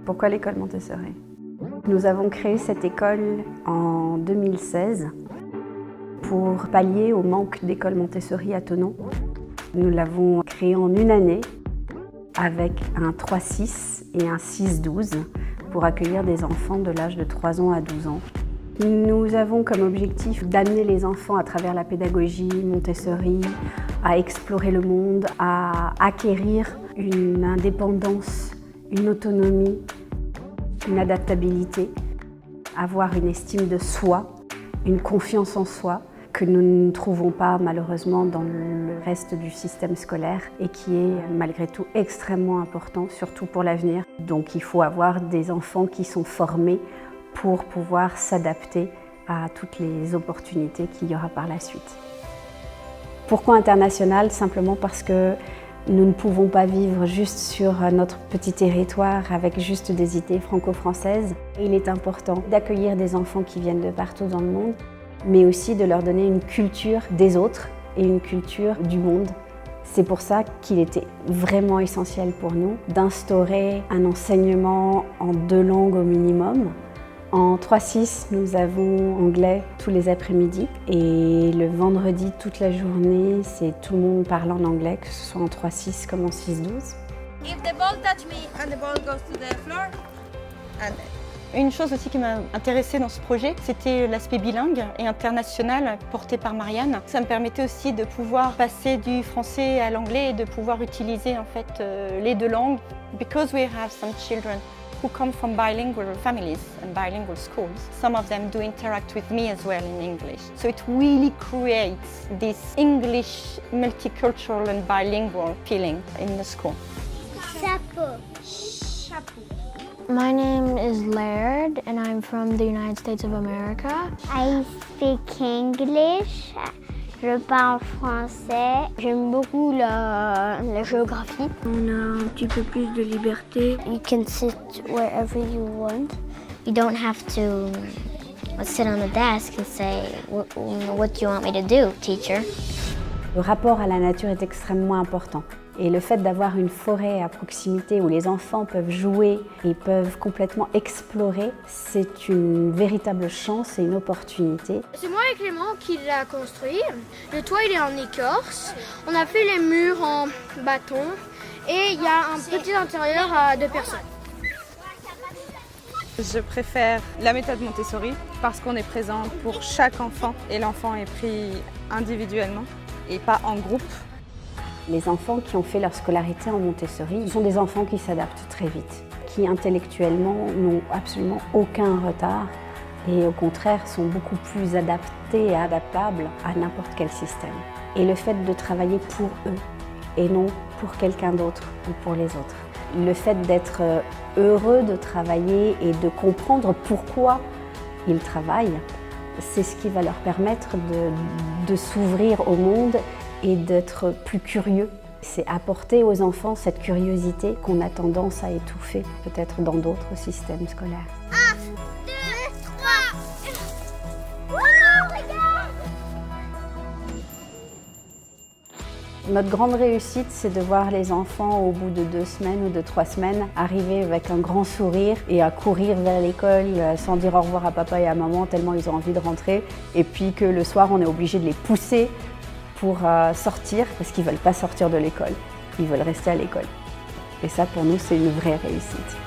Pourquoi l'école Montessori? Nous avons créé cette école en 2016 pour pallier au manque d'école Montessori à Thonon. Nous l'avons créée en une année avec un 3-6 et un 6-12 pour accueillir des enfants de l'âge de 3 ans à 12 ans. Nous avons comme objectif d'amener les enfants à travers la pédagogie Montessori à explorer le monde, à acquérir une indépendance, une autonomie, une adaptabilité, avoir une estime de soi, une confiance en soi que nous ne trouvons pas malheureusement dans le reste du système scolaire et qui est malgré tout extrêmement important, surtout pour l'avenir. Donc il faut avoir des enfants qui sont formés pour pouvoir s'adapter à toutes les opportunités qu'il y aura par la suite. Pourquoi international? Simplement parce que nous ne pouvons pas vivre juste sur notre petit territoire avec juste des idées franco-françaises. Il est important d'accueillir des enfants qui viennent de partout dans le monde, mais aussi de leur donner une culture des autres et une culture du monde. C'est pour ça qu'il était vraiment essentiel pour nous d'instaurer un enseignement en 2 langues au minimum. En 3-6, nous avons anglais tous les après-midi et le vendredi, toute la journée, c'est tout le monde parle en anglais, que ce soit en 3-6 comme en 6-12. If the ball touch me and the ball goes to the floor, and Une chose aussi qui m'a intéressée dans ce projet, c'était l'aspect bilingue et international porté par Marianne. Ça me permettait aussi de pouvoir passer du français à l'anglais et de pouvoir utiliser en fait les 2 langues. Because we have some children who come from bilingual families and bilingual schools, some of them do interact with me as well in English. So it really creates this English multicultural and bilingual feeling in the school. Chapeau. chapeau. My name is Laird and I'm from the United States of America. I speak English. Je parle français. J'aime beaucoup la géographie. On a un petit peu plus de liberté. You can sit wherever you want. You don't have to sit on the desk and say, what do you want me to do, teacher? Le rapport à la nature est extrêmement important. Et le fait d'avoir une forêt à proximité où les enfants peuvent jouer et peuvent complètement explorer, c'est une véritable chance et une opportunité. C'est moi et Clément qui l'a construit. Le toit il est en écorce. On a fait les murs en bâton et il y a un petit intérieur à 2 personnes. Je préfère la méthode Montessori parce qu'on est présent pour chaque enfant et l'enfant est pris individuellement et pas en groupe. Les enfants qui ont fait leur scolarité en Montessori sont des enfants qui s'adaptent très vite, qui intellectuellement n'ont absolument aucun retard et au contraire sont beaucoup plus adaptés et adaptables à n'importe quel système. Et le fait de travailler pour eux et non pour quelqu'un d'autre ou pour les autres. Le fait d'être heureux de travailler et de comprendre pourquoi ils travaillent, c'est ce qui va leur permettre de s'ouvrir au monde et d'être plus curieux. C'est apporter aux enfants cette curiosité qu'on a tendance à étouffer peut-être dans d'autres systèmes scolaires. 1, 2, 3. Wow, regarde! Notre grande réussite, c'est de voir les enfants au bout de 2 semaines ou de 3 semaines arriver avec un grand sourire et à courir vers l'école sans dire au revoir à papa et à maman tellement ils ont envie de rentrer. Et puis que le soir, on est obligé de les pousser pour sortir parce qu'ils ne veulent pas sortir de l'école, ils veulent rester à l'école. Et ça, pour nous, c'est une vraie réussite.